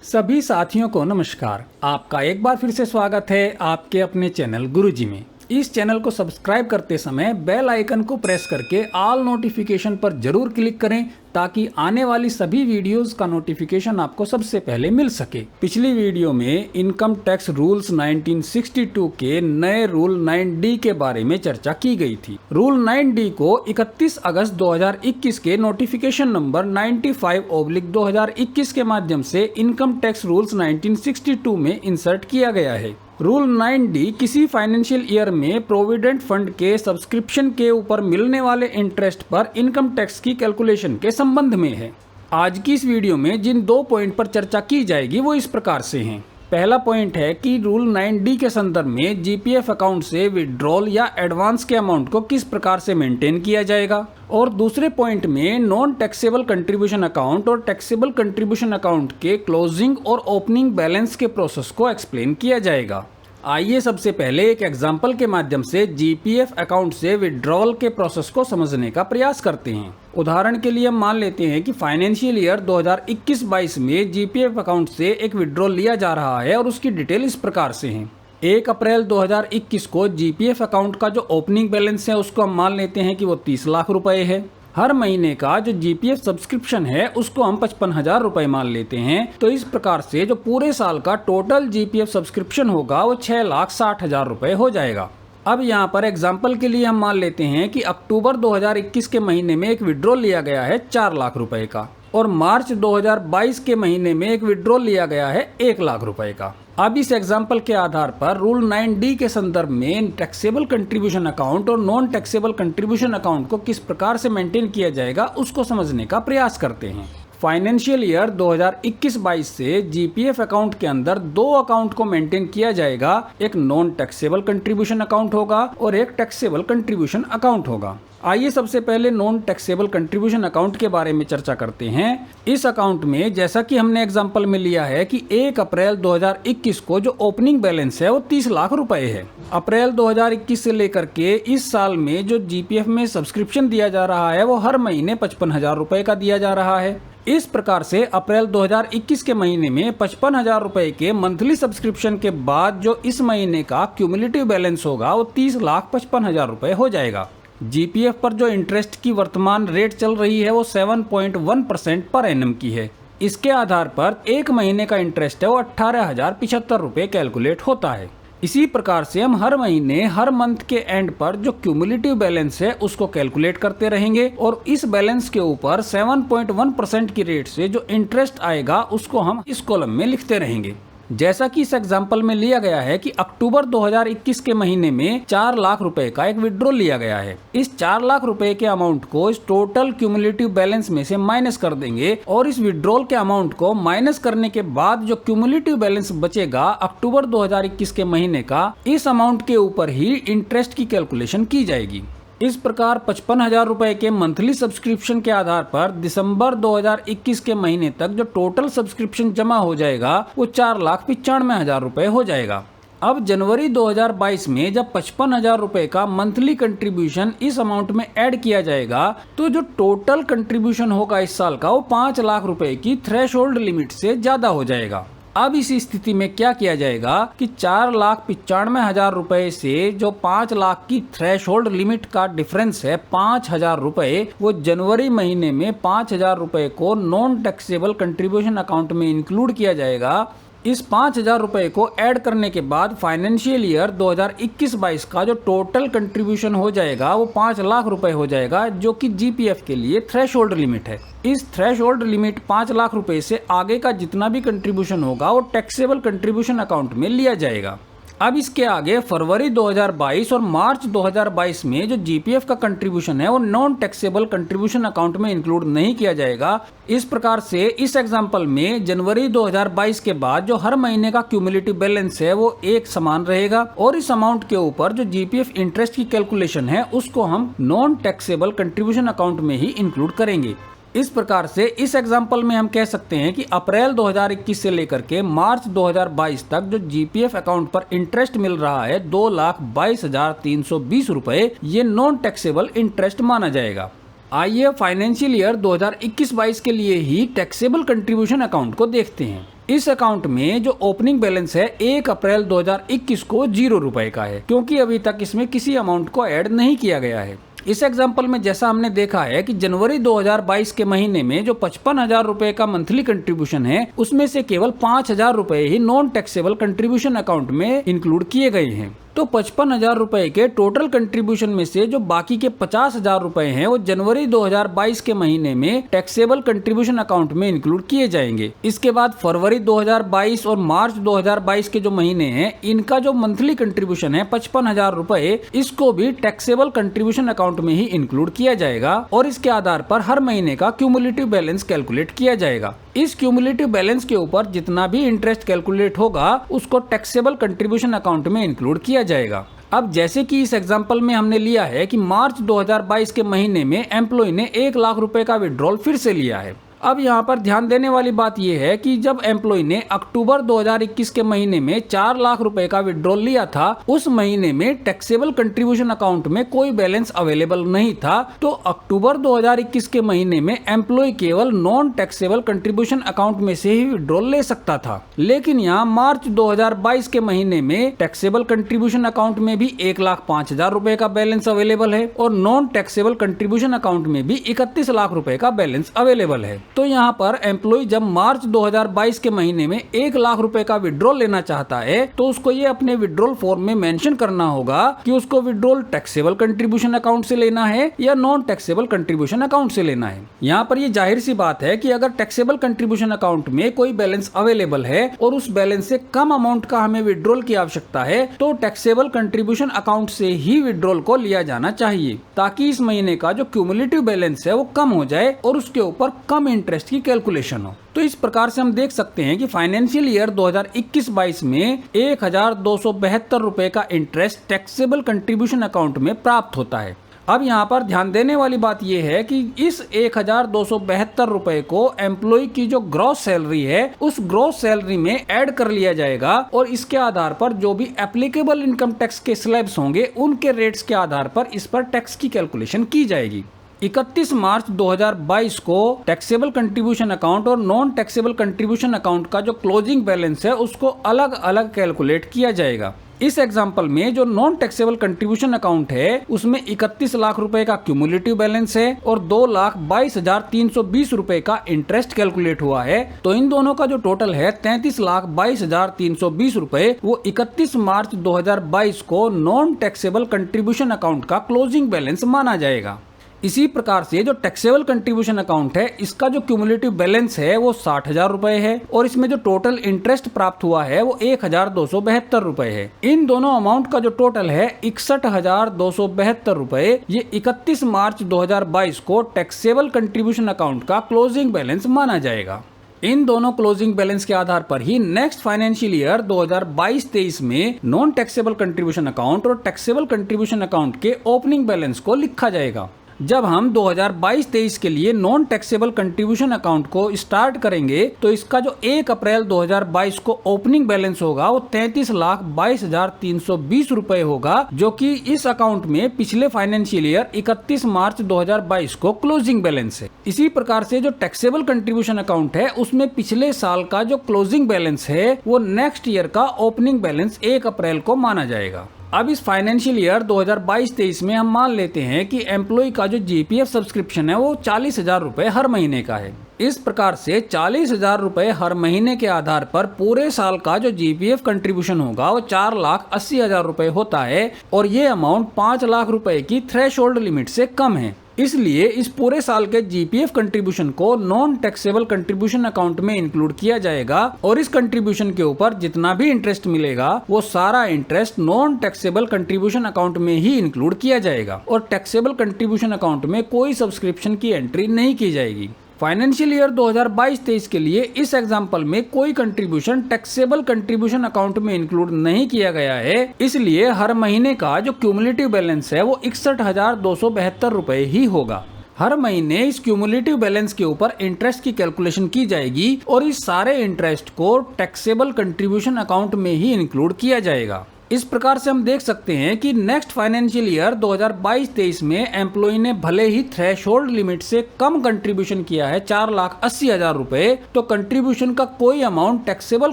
सभी साथियों को नमस्कार। आपका एक बार फिर से स्वागत है आपके अपने चैनल गुरुजी में। इस चैनल को सब्सक्राइब करते समय बेल आइकन को प्रेस करके ऑल नोटिफिकेशन पर जरूर क्लिक करें ताकि आने वाली सभी वीडियोस का नोटिफिकेशन आपको सबसे पहले मिल सके। पिछली वीडियो में इनकम टैक्स रूल्स 1962 के नए रूल 9D के बारे में चर्चा की गई थी। रूल 9D को 31 अगस्त 2021 के नोटिफिकेशन नंबर 95/2021 के माध्यम से इनकम टैक्स रूल्स 1962 में इंसर्ट किया गया है। रूल 9D किसी फाइनेंशियल ईयर में प्रोविडेंट फंड के सब्सक्रिप्शन के ऊपर मिलने वाले इंटरेस्ट पर इनकम टैक्स की कैलकुलेशन के संबंध में है। आज की इस वीडियो में जिन दो पॉइंट पर चर्चा की जाएगी वो इस प्रकार से हैं। पहला पॉइंट है कि रूल 9D के संदर्भ में जीपीएफ अकाउंट से विड्रॉल या एडवांस के अमाउंट को किस प्रकार से मेंटेन किया जाएगा, और दूसरे पॉइंट में नॉन टैक्सेबल कंट्रीब्यूशन अकाउंट और टैक्सेबल कंट्रीब्यूशन अकाउंट के क्लोजिंग और ओपनिंग बैलेंस के प्रोसेस को एक्सप्लेन किया जाएगा। आइए सबसे पहले एक एग्जाम्पल के माध्यम से जीपीएफ अकाउंट से विड्रॉल के प्रोसेस को समझने का प्रयास करते हैं। उदाहरण के लिए हम मान लेते हैं कि फाइनेंशियल ईयर 2021-22 में जीपीएफ अकाउंट से एक विड्रॉल लिया जा रहा है और उसकी डिटेल इस प्रकार से है। 1 अप्रैल 2021 को जीपीएफ अकाउंट का जो ओपनिंग बैलेंस है उसको हम मान लेते हैं कि वो 30 लाख रुपए है। हर महीने का जो जीपीएफ सब्सक्रिप्शन है उसको हम 55,000 रुपए मान लेते हैं। तो इस प्रकार से जो पूरे साल का टोटल जीपीएफ सब्सक्रिप्शन होगा वो 6,60,000 रुपए हो जाएगा। अब यहाँ पर एग्जाम्पल के लिए हम मान लेते हैं कि अक्टूबर 2021 के महीने में एक विड्रॉल लिया गया है 4 लाख रुपए का, और मार्च 2022 के महीने में एक विड्रॉल लिया गया है 1 लाख रुपए का। अब इस एग्जाम्पल के आधार पर रूल 9D के संदर्भ में टैक्सेबल कंट्रीब्यूशन अकाउंट और नॉन टैक्सेबल कंट्रीब्यूशन अकाउंट को किस प्रकार से मेंटेन किया जाएगा उसको समझने का प्रयास करते हैं। फाइनेंशियल ईयर 2021-22 से जीपीएफ अकाउंट के अंदर दो अकाउंट को मेंटेन किया जाएगा। एक नॉन टैक्सेबल कंट्रीब्यूशन अकाउंट होगा और एक टैक्सेबल कंट्रीब्यूशन अकाउंट होगा। आइए सबसे पहले नॉन टैक्सेबल कंट्रीब्यूशन अकाउंट के बारे में चर्चा करते हैं। इस अकाउंट में जैसा कि हमने एग्जांपल में लिया है कि 1 अप्रैल 2021 को जो ओपनिंग बैलेंस है वो 30 लाख रुपए है। अप्रैल 2021 से लेकर के इस साल में जो जीपीएफ में सब्सक्रिप्शन दिया जा रहा है वो हर महीने 55,000 रुपए का दिया जा रहा है। इस प्रकार से अप्रैल 2021 के महीने में 55,000 रुपए के मंथली सब्सक्रिप्शन के बाद जो इस महीने का क्यूमुलेटिव बैलेंस होगा वो 30,55,000 रुपए हो जाएगा। जीपीएफ पर जो इंटरेस्ट की वर्तमान रेट चल रही है वो 7.1% पर एनम की है। इसके आधार पर एक महीने का इंटरेस्ट है वो 18,075 रुपए कैलकुलेट होता है। इसी प्रकार से हम हर महीने हर मंथ के एंड पर जो क्यूमुलेटिव बैलेंस है उसको कैलकुलेट करते रहेंगे और इस बैलेंस के ऊपर 7.1% की रेट से जो इंटरेस्ट आएगा उसको हम इस कॉलम में लिखते रहेंगे। जैसा कि इस एग्जाम्पल में लिया गया है कि अक्टूबर 2021 के महीने में 4 लाख रुपए का एक विड्रॉल लिया गया है। इस 4 लाख रुपए के अमाउंट को इस टोटल क्यूमुलेटिव बैलेंस में से माइनस कर देंगे और इस विड्रॉल के अमाउंट को माइनस करने के बाद जो क्यूमुलेटिव बैलेंस बचेगा अक्टूबर 2021 के महीने का, इस अमाउंट के ऊपर ही इंटरेस्ट की कैलकुलेशन की जाएगी। इस प्रकार 55,000 रुपए के मंथली सब्सक्रिप्शन के आधार पर दिसंबर 2021 के महीने तक जो टोटल सब्सक्रिप्शन जमा हो जाएगा वो 4,95,000 रुपए हो जाएगा। अब जनवरी 2022 में जब 55,000 रुपए का मंथली कंट्रीब्यूशन इस अमाउंट में ऐड किया जाएगा तो जो टोटल कंट्रीब्यूशन होगा इस साल का वो 5 लाख रुपए की थ्रेशोल्ड लिमिट से ज्यादा हो जाएगा। अब इस स्थिति में क्या किया जाएगा कि 4,95,000 रुपए से जो 5 लाख की थ्रेशोल्ड लिमिट का डिफरेंस है 5,000 रुपए, वो जनवरी महीने में 5,000 रुपए को नॉन टैक्सेबल कंट्रीब्यूशन अकाउंट में इंक्लूड किया जाएगा। इस 5,000 रुपए को ऐड करने के बाद फाइनेंशियल ईयर 2021-22 का जो टोटल कंट्रीब्यूशन हो जाएगा वो 5 लाख रुपए हो जाएगा, जो कि जीपीएफ के लिए थ्रेशोल्ड लिमिट है। इस थ्रेशोल्ड लिमिट 5 लाख रुपए से आगे का जितना भी कंट्रीब्यूशन होगा वो टैक्सेबल कंट्रीब्यूशन अकाउंट में लिया जाएगा। अब इसके आगे फरवरी 2022 और मार्च 2022 में जो जीपीएफ का कंट्रीब्यूशन है वो नॉन टैक्सेबल कंट्रीब्यूशन अकाउंट में इंक्लूड नहीं किया जाएगा। इस प्रकार से इस एग्जांपल में जनवरी 2022 के बाद जो हर महीने का क्यूमुलेटिव बैलेंस है वो एक समान रहेगा और इस अमाउंट के ऊपर जो जीपीएफ इंटरेस्ट की कैलकुलेशन है उसको हम नॉन टैक्सेबल कंट्रीब्यूशन अकाउंट में ही इंक्लूड करेंगे। इस प्रकार से इस एग्जाम्पल में हम कह सकते हैं कि अप्रैल 2021 से लेकर के मार्च 2022 तक जो जीपीएफ अकाउंट पर इंटरेस्ट मिल रहा है 2,22,320 रुपए, ये नॉन टैक्सेबल इंटरेस्ट माना जाएगा। आइए फाइनेंशियल ईयर 2021-22 के लिए ही टैक्सेबल कंट्रीब्यूशन अकाउंट को देखते हैं। इस अकाउंट में जो ओपनिंग बैलेंस है 1 अप्रैल 2021 को 0 रुपए का है, क्योंकि अभी तक इसमें किसी अमाउंट को ऐड नहीं किया गया है। इस एग्जाम्पल में जैसा हमने देखा है कि जनवरी 2022 के महीने में जो 55,000 रुपए का मंथली कंट्रीब्यूशन है, उसमें से केवल 5,000 रुपए ही नॉन टैक्सेबल कंट्रीब्यूशन अकाउंट में इंक्लूड किए गए हैं। तो 55,000 रुपए के टोटल कंट्रीब्यूशन में से जो बाकी के 50,000 रुपए हैं वो जनवरी 2022 के महीने में टैक्सेबल कंट्रीब्यूशन अकाउंट में इंक्लूड किए जाएंगे। इसके बाद फरवरी 2022 और मार्च 2022 के जो महीने हैं, इनका जो मंथली कंट्रीब्यूशन है 55,000 रुपए, इसको भी टैक्सेबल कंट्रीब्यूशन अकाउंट में ही इंक्लूड किया जाएगा और इसके आधार पर हर महीने का क्यूमुलेटिव बैलेंस कैलकुलेट किया जाएगा। इस क्यूमुलेटिव बैलेंस के ऊपर जितना भी इंटरेस्ट कैलकुलेट होगा उसको टैक्सेबल कंट्रीब्यूशन अकाउंट में इंक्लूड किया जाएगा। अब जैसे कि इस एग्जांपल में हमने लिया है कि मार्च 2022 के महीने में एम्प्लॉय ने 1 लाख रुपए का विड्रॉल फिर से लिया है। अब यहाँ पर ध्यान देने वाली बात यह है कि जब एम्प्लॉय ने अक्टूबर 2021 के महीने में 4 लाख रुपए का विड्रॉल लिया था, उस महीने में टैक्सेबल कंट्रीब्यूशन अकाउंट में कोई बैलेंस अवेलेबल नहीं था। तो अक्टूबर 2021 के महीने में एम्प्लॉय केवल नॉन टैक्सेबल कंट्रीब्यूशन अकाउंट में से ही विड्रॉल ले सकता था। लेकिन यहाँ मार्च 2022 के महीने में टैक्सेबल कंट्रीब्यूशन अकाउंट में भी 1,05,000 रुपए का बैलेंस अवेलेबल है और नॉन टैक्सेबल कंट्रीब्यूशन अकाउंट में भी 31 लाख रुपए का बैलेंस अवेलेबल है। तो यहाँ पर एम्प्लॉय जब मार्च 2022 के महीने में 1 लाख रुपए का विड्रॉल लेना चाहता है, तो उसको ये अपने विड्रॉल फॉर्म में मेंशन करना होगा कि उसको विड्रॉल टैक्सेबल कंट्रीब्यूशन अकाउंट से लेना है या नॉन टैक्सेबल कंट्रीब्यूशन अकाउंट से लेना है। यहाँ पर ये जाहिर सी बात है कि अगर टैक्सेबल कंट्रीब्यूशन अकाउंट में कोई बैलेंस अवेलेबल है और उस बैलेंस से कम अमाउंट का हमें विड्रॉल की आवश्यकता है, तो टैक्सेबल कंट्रीब्यूशन अकाउंट से ही विड्रॉल को लिया जाना चाहिए, ताकि इस महीने का जो क्यूमुलेटिव बैलेंस है वो कम हो जाए और उसके ऊपर कम इंटरेस्ट की कैलकुलेशन हो। तो इस प्रकार से हम देख सकते हैं कि फाइनेंशियल ईयर 2021-22 में 1,272 रुपए का इंटरेस्ट टैक्सेबल कंट्रीब्यूशन अकाउंट में प्राप्त होता है। अब यहाँ पर ध्यान देने वाली बात यह है कि इस 1,272 रुपए को एम्प्लॉय की जो ग्रॉस सैलरी है उस ग्रॉस सैलरी में ऐड कर लिया जाएगा और इसके आधार पर जो भी एप्लीकेबल इनकम टैक्स के स्लैब्स होंगे उनके रेट्स के आधार पर इस पर टैक्स की कैलकुलेशन की जाएगी। 31 मार्च 2022 को टैक्सेबल कंट्रीब्यूशन अकाउंट और नॉन टैक्सेबल कंट्रीब्यूशन अकाउंट का जो क्लोजिंग बैलेंस है उसको अलग अलग कैलकुलेट किया जाएगा। इस एग्जाम्पल में जो नॉन टैक्सेबल कंट्रीब्यूशन अकाउंट है उसमें 31 लाख रुपए का क्यूमुलेटिव बैलेंस है और 2,22,320 रुपए का इंटरेस्ट कैलकुलेट हुआ है। तो इन दोनों का जो टोटल है 33,22,320 रुपए, वो 31 मार्च 2022 को नॉन टैक्सेबल कंट्रीब्यूशन अकाउंट का क्लोजिंग बैलेंस माना जाएगा। इसी प्रकार से जो टैक्सेबल कंट्रीब्यूशन अकाउंट है इसका जो क्यूमुलेटिव बैलेंस है वो 60,000 रुपए है और इसमें जो टोटल इंटरेस्ट प्राप्त हुआ है वो 1,272 रुपए है। इन दोनों अमाउंट का जो टोटल है 61,272 रुपए, ये 31 मार्च 2022 को टैक्सेबल कंट्रीब्यूशन अकाउंट का क्लोजिंग बैलेंस माना जाएगा। इन दोनों क्लोजिंग बैलेंस के आधार पर ही नेक्स्ट फाइनेंशियल ईयर 2022-23 में नॉन टैक्सेबल कंट्रीब्यूशन अकाउंट और टैक्सेबल कंट्रीब्यूशन अकाउंट के ओपनिंग बैलेंस को लिखा जाएगा। जब हम 2022-23 के लिए नॉन टैक्सेबल कंट्रीब्यूशन अकाउंट को स्टार्ट करेंगे तो इसका जो 1 अप्रैल 2022 को ओपनिंग बैलेंस होगा वो 33,22,320 रुपए होगा, जो कि इस अकाउंट में पिछले फाइनेंशियल ईयर 31 मार्च 2022 को क्लोजिंग बैलेंस है। इसी प्रकार से जो टैक्सेबल कंट्रीब्यूशन अकाउंट है उसमें पिछले साल का जो क्लोजिंग बैलेंस है वो नेक्स्ट ईयर का ओपनिंग बैलेंस 1 अप्रैल को माना जाएगा। अब इस फाइनेंशियल ईयर 2022-23 में हम मान लेते हैं कि एम्प्लॉय का जो जीपीएफ सब्सक्रिप्शन है वो 40,000 रुपए हर महीने का है। इस प्रकार से 40,000 रुपए हर महीने के आधार पर पूरे साल का जो जीपीएफ कंट्रीब्यूशन होगा वो 4,80,000 रुपए होता है और ये अमाउंट 5 लाख रुपए की थ्रेशोल्ड लिमिट से कम है। इसलिए इस पूरे साल के जीपीएफ कंट्रीब्यूशन को नॉन टैक्सेबल कंट्रीब्यूशन अकाउंट में इंक्लूड किया जाएगा और इस कंट्रीब्यूशन के ऊपर जितना भी इंटरेस्ट मिलेगा वो सारा interest non taxable contribution account में ही इंक्लूड किया जाएगा और टैक्सेबल कंट्रीब्यूशन अकाउंट में कोई सब्सक्रिप्शन की एंट्री नहीं की जाएगी। फाइनेंशियल ईयर 2022-23 के लिए इस एग्जाम्पल में कोई कंट्रीब्यूशन टैक्सेबल कंट्रीब्यूशन अकाउंट में इंक्लूड नहीं किया गया है, इसलिए हर महीने का जो क्यूमुलेटिव बैलेंस है वो 61,272 रुपए ही होगा। हर महीने इस क्यूमुलेटिव बैलेंस के ऊपर इंटरेस्ट की कैलकुलेशन की जाएगी और इस सारे इंटरेस्ट को टैक्सेबल कंट्रीब्यूशन अकाउंट में ही इंक्लूड किया जाएगा। इस प्रकार से हम देख सकते हैं कि नेक्स्ट फाइनेंशियल ईयर 2022-23 में एम्प्लॉय ने भले ही थ्रेशोल्ड लिमिट से कम कंट्रीब्यूशन किया है 4,80,000 रुपए, तो कंट्रीब्यूशन का कोई अमाउंट टैक्सेबल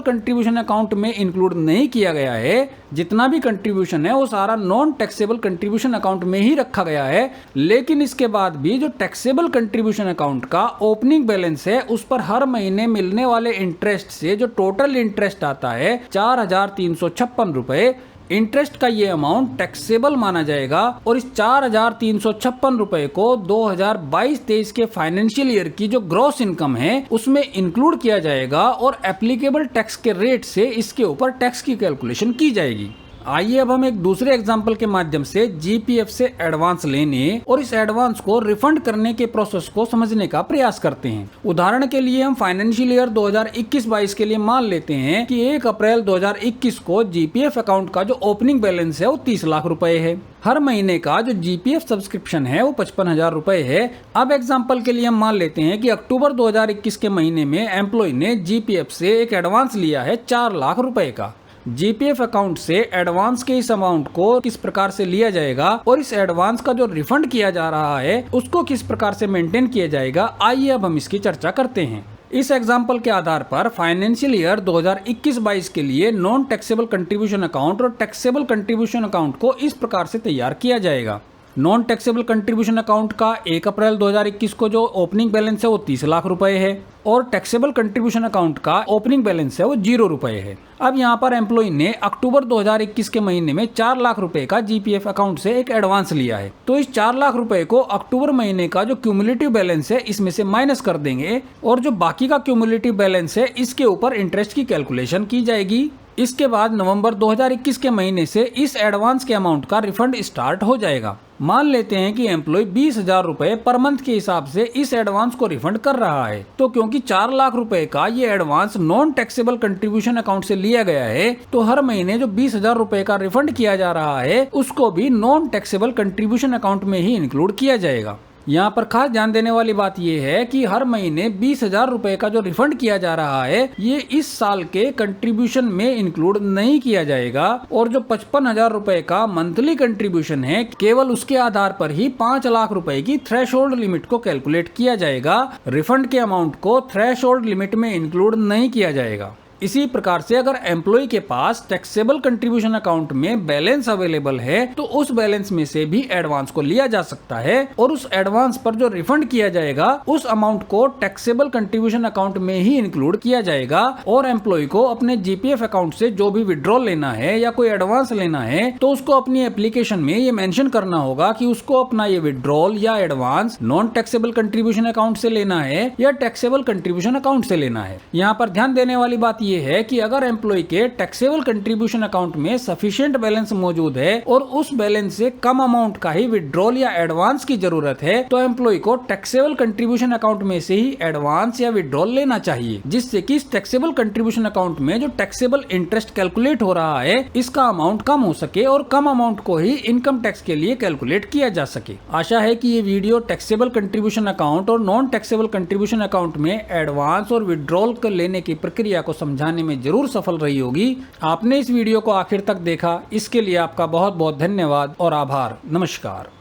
कंट्रीब्यूशन अकाउंट में इंक्लूड नहीं किया गया है। जितना भी कंट्रीब्यूशन है वो सारा नॉन टैक्सेबल कंट्रीब्यूशन अकाउंट में ही रखा गया है। लेकिन इसके बाद भी जो टैक्सेबल कंट्रीब्यूशन अकाउंट का ओपनिंग बैलेंस है उस पर हर महीने मिलने वाले इंटरेस्ट से जो टोटल इंटरेस्ट आता है 4,356 रुपए, इंटरेस्ट का ये अमाउंट टैक्सेबल माना जाएगा और इस 4,356 रुपए को 2022-23 के फाइनेंशियल ईयर की जो ग्रॉस इनकम है उसमें इंक्लूड किया जाएगा और एप्लीकेबल टैक्स के रेट से इसके ऊपर टैक्स की कैलकुलेशन की जाएगी। आइए अब हम एक दूसरे एग्जाम्पल के माध्यम से जीपीएफ से एडवांस लेने और इस एडवांस को रिफंड करने के प्रोसेस को समझने का प्रयास करते हैं। उदाहरण के लिए हम फाइनेंशियल ईयर 2021-22 के लिए मान लेते हैं कि 1 अप्रैल 2021 को जीपीएफ अकाउंट का जो ओपनिंग बैलेंस है वो 30 लाख रुपए है। हर महीने का जो जीपीएफ सब्सक्रिप्शन है वो 55,000 रुपए है। अब एग्जाम्पल के लिए हम मान लेते हैं कि अक्टूबर 2021 के महीने में एम्प्लॉय ने जीपीएफ से एक एडवांस लिया है 4 लाख रुपए का। जीपीएफ अकाउंट से एडवांस के इस अमाउंट को किस प्रकार से लिया जाएगा और इस एडवांस का जो रिफंड किया जा रहा है उसको किस प्रकार से मेंटेन किया जाएगा, आइए अब हम इसकी चर्चा करते हैं। इस एग्जाम्पल के आधार पर फाइनेंशियल ईयर 2021-22 के लिए नॉन टैक्सेबल कंट्रीब्यूशन अकाउंट और टैक्सेबल कंट्रीब्यूशन अकाउंट को इस प्रकार से तैयार किया जाएगा। नॉन टैक्सेबल कंट्रीब्यूशन अकाउंट का 1 अप्रैल 2021 को जो ओपनिंग बैलेंस है वो 30 लाख रुपए है और टैक्सेबल कंट्रीब्यूशन अकाउंट का ओपनिंग बैलेंस है वो 0 रुपए है। अब यहाँ पर एम्प्लॉय ने अक्टूबर 2021 के महीने में 4 लाख रुपए का जीपीएफ अकाउंट से एक एडवांस लिया है, तो इस 4 लाख रुपए को अक्टूबर महीने का जो क्यूमुलेटिव बैलेंस है इसमें से माइनस कर देंगे और जो बाकी का क्यूमुलेटिव बैलेंस है इसके ऊपर इंटरेस्ट की कैलकुलेशन की जाएगी। इसके बाद नवंबर 2021 के महीने से इस एडवांस के अमाउंट का रिफंड स्टार्ट हो जाएगा। मान लेते हैं कि एम्प्लॉय 20,000 रुपए पर मंथ के हिसाब से इस एडवांस को रिफंड कर रहा है, तो क्योंकि 4 लाख रुपए का ये advance non taxable contribution account से लिया गया है, तो हर महीने जो 20,000 रुपए का रिफंड किया जा रहा है उसको भी नॉन टैक्सेबल कंट्रीब्यूशन अकाउंट में ही इंक्लूड किया जाएगा। यहाँ पर खास ध्यान देने वाली बात यह है कि हर महीने 20,000 रुपए का जो रिफंड किया जा रहा है ये इस साल के कंट्रीब्यूशन में इंक्लूड नहीं किया जाएगा और जो 55,000 रुपए का मंथली कंट्रीब्यूशन है केवल उसके आधार पर ही 5 लाख रुपए की थ्रेशोल्ड लिमिट को कैलकुलेट किया जाएगा। रिफंड के अमाउंट को थ्रेशोल्ड लिमिट में इंक्लूड नहीं किया जाएगा। इसी प्रकार से अगर एम्प्लॉय के पास टैक्सेबल कंट्रीब्यूशन अकाउंट में बैलेंस अवेलेबल है तो उस बैलेंस में से भी एडवांस को लिया जा सकता है और उस एडवांस पर जो रिफंड किया जाएगा उस अमाउंट को टैक्सेबल कंट्रीब्यूशन अकाउंट में ही इंक्लूड किया जाएगा और एम्प्लॉय को अपने जीपीएफ अकाउंट से जो भी विड्रॉल लेना है या कोई एडवांस लेना है तो उसको अपनी एप्लीकेशन में ये मेंशन करना होगा कि उसको अपना ये विड्रॉल या advance non taxable contribution account से लेना है या टैक्सेबल कंट्रीब्यूशन अकाउंट से लेना है। यहाँ पर ध्यान देने वाली बात ये है कि अगर एम्प्लॉय के टैक्सेबल कंट्रीब्यूशन अकाउंट में सफिशिएंट बैलेंस मौजूद है और उस बैलेंस से कम अमाउंट का ही विड्रॉल या एडवांस की जरूरत है तो एम्प्लॉय को टैक्सेबल कंट्रीब्यूशन अकाउंट में से ही एडवांस या विड्रॉल लेना चाहिए, जिससे कि इस टैक्सेबल कंट्रीब्यूशन अकाउंट में जो टैक्सेबल इंटरेस्ट कैलकुलेट हो रहा है इसका अमाउंट कम हो सके और कम अमाउंट को ही इनकम टैक्स के लिए कैलकुलेट किया जा सके। आशा है कि ये वीडियो टैक्सेबल कंट्रीब्यूशन अकाउंट और नॉन टैक्सेबल कंट्रीब्यूशन अकाउंट में एडवांस और विड्रॉल लेने की प्रक्रिया को समझाने में जरूर सफल रही होगी। आपने इस वीडियो को आखिर तक देखा, इसके लिए आपका बहुत बहुत धन्यवाद और आभार। नमस्कार।